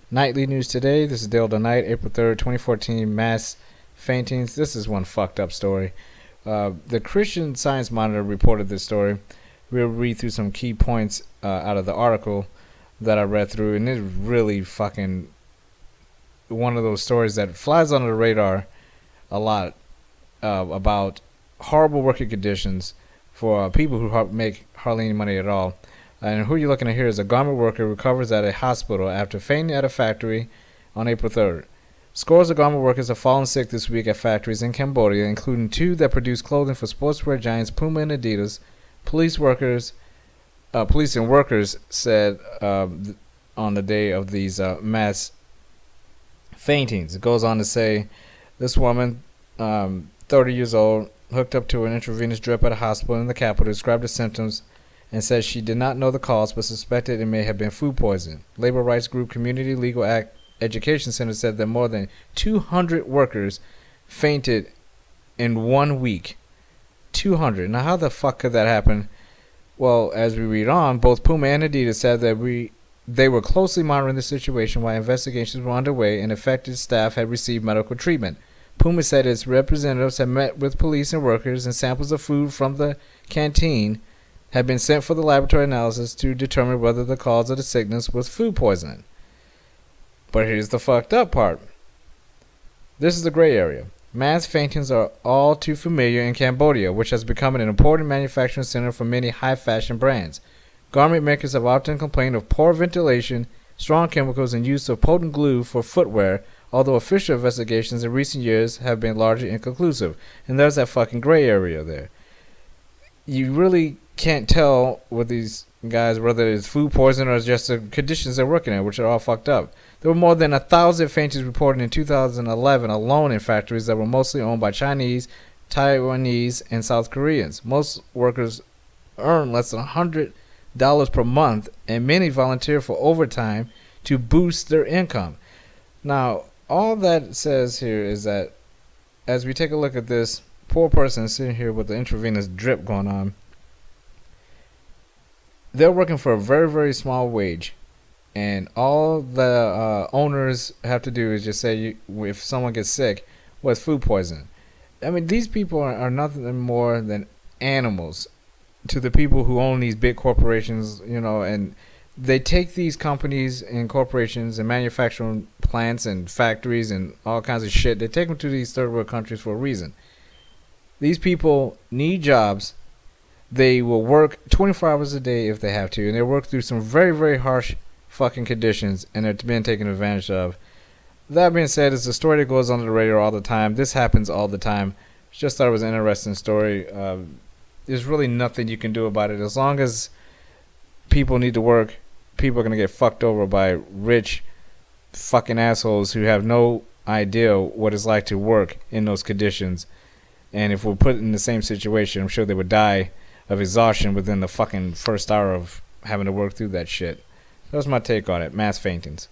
Nightly news today. This is Dale Night, April 3rd, 2014. Mass faintings. This is one fucked up story. The Christian Science Monitor reported this story. We'll read through some key points out of the article that I read through, and it's really fucking one of those stories that flies under the radar a lot about horrible working conditions for people who make hardly any money at all. And who you're looking at here is a garment worker recovers at a hospital after fainting at a factory on April 3rd. Scores of garment workers have fallen sick this week at factories in Cambodia, including two that produce clothing for sportswear giants Puma and Adidas. Police and workers said on the day of these mass faintings. It goes on to say this woman, 30 years old, hooked up to an intravenous drip at a hospital in the capital, described the symptoms and says she did not know the cause but suspected it may have been food poisoning. Labor rights group Community Legal Education Center said that more than 200 workers fainted in 1 week. 200. Now, how the fuck could that happen? Well, as we read on, both Puma and Adidas said that they were closely monitoring the situation while investigations were underway and affected staff had received medical treatment. Puma said its representatives had met with police and workers, and samples of food from the canteen had been sent for the laboratory analysis to determine whether the cause of the sickness was food poisoning. But here's the fucked up part. This is the gray area. Mass faintings are all too familiar in Cambodia, which has become an important manufacturing center for many high-fashion brands. Garment makers have often complained of poor ventilation, strong chemicals, and use of potent glue for footwear, although official investigations in recent years have been largely inconclusive. And there's that fucking gray area there. You really can't tell with these guys whether it's food poisoning or it's just the conditions they're working in, which are all fucked up. There were more than 1,000 faintings reported in 2011 alone in factories that were mostly owned by Chinese, Taiwanese, and South Koreans. Most workers earn less than $100 per month, and many volunteer for overtime to boost their income. Now, all that says here is that as we take a look at this poor person sitting here with the intravenous drip going on, they're working for a very, very small wage. And all the owners have to do is just say, if someone gets sick, it's food poisoning. I mean, these people are nothing more than animals to the people who own these big corporations, and they take these companies and corporations and manufacturing plants and factories and all kinds of shit. They take them to these third world countries for a reason. These people need jobs. They will work 24 hours a day if they have to, and they work through some very, very harsh fucking conditions, and they're being taken advantage of. That being said, it's a story that goes under the radar all the time. This happens all the time. Just thought it was an interesting story. There's really nothing you can do about it. As long as people need to work, people are going to get fucked over by rich fucking assholes who have no idea what it's like to work in those conditions. And if we're put in the same situation, I'm sure they would die of exhaustion within the fucking first hour of having to work through that shit. That's my take on it. Mass faintings.